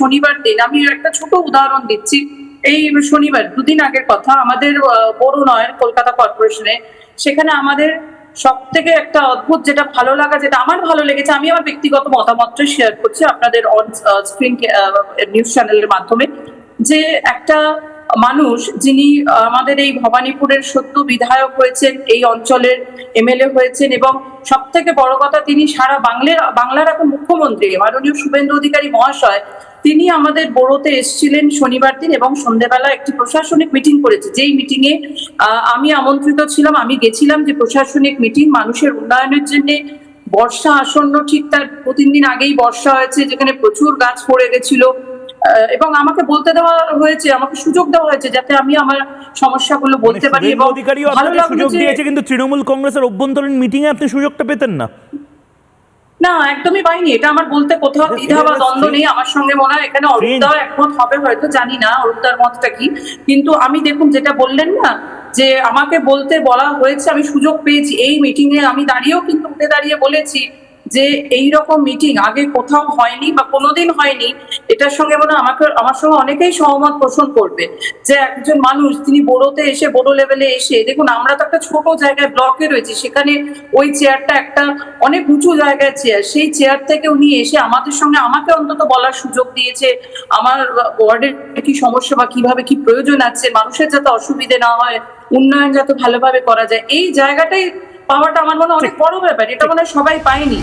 শনিবার দিন, আমি একটা ছোট উদাহরণ দিচ্ছি, এই শনিবার দুদিন আগের কথা, আমাদের বড়ুণয়ের কলকাতা কর্পোরেশনে, সেখানে আমাদের সব থেকে একটা অদ্ভুত যেটা ভালো লাগা, যেটা আমার ভালো লেগেছে, আমি আমার ব্যক্তিগত মতামতটা শেয়ার করছি আপনাদের অন স্ক্রিন নিউজ চ্যানেলের মাধ্যমে, যে একটা মানুষ যিনি আমাদের এই ভবানীপুরের সদ্য বিধায়ক হয়েছেন, এই অঞ্চলের এমএলএ হয়েছেন, এবং সব থেকে বড় কথা তিনি সারা বাংলার এখন মুখ্যমন্ত্রী মাননীয় শুভেন্দু অধিকারী মহাশয়, তিনি আমাদের বোরোতে এসেছিলেন শনিবার দিন এবং সন্ধ্যেবেলা একটি প্রশাসনিক মিটিং করেছে, যেই মিটিং এ আমি আমন্ত্রিত ছিলাম, আমি গেছিলাম। যে প্রশাসনিক মিটিং মানুষের উন্নয়নের জন্য, বর্ষা আসন্ন, ঠিক তার 2-3 দিন আগেই বর্ষা হয়েছে, যেখানে প্রচুর গাছ পড়ে গেছিল, এবং আমাকে বলতে দেওয়া হয়েছে, আমাকে সুযোগ দেওয়া হয়েছে যাতে আমি আমার সমস্যাগুলো বলতে পারি। এবং ভালো লাগলো যে কিন্তু তৃণমূল কংগ্রেসের অভ্যন্তরীণ মিটিং এ আপনি সুযোগটা পেতেন না। না, একদমই পাইনি। এটা আমার বলতে কোথাও দ্বিধা বা দ্বন্দ্ব নেই। আমার সঙ্গে মনে হয় এখানে অরূপদাও একমত হবে, হয়তো জানি না অরূপদার মতটা কি, কিন্তু আমি দেখুন যেটা বললেন না, যে আমাকে বলা হয়েছে, আমি সুযোগ পেয়েছি এই মিটিং এ, আমি দাঁড়িয়েও কিন্তু উঠে দাঁড়িয়ে বলেছি যে এইরকম মিটিং আগে কোথাও হয়নি বা কোনোদিন হয়নি। এটার সঙ্গে মনে হয় আমার সঙ্গে অনেকেই সহমত পোষণ করবে, যে একজন মানুষ তিনি বোরোতে এসে, বোরো লেভেলে এসে, দেখুন আমরা তো একটা ছোট জায়গায় ব্লকে রয়েছি, সেখানে ওই চেয়ারটা একটা অনেক উঁচু জায়গায় চেয়ার, সেই চেয়ার থেকে উনি এসে আমাদের সঙ্গে, আমাকে অন্তত বলার সুযোগ দিয়েছে আমার ওয়ার্ডের কি সমস্যা বা কিভাবে কি প্রয়োজন আছে, মানুষের যাতে অসুবিধে না হয়, উন্নয়ন যাতে ভালোভাবে করা যায়, এই জায়গাটাই পাওয়াটা আমার মনে হয় অনেক বড় ব্যাপার। এটা মনে হয় সবাই পায়নি।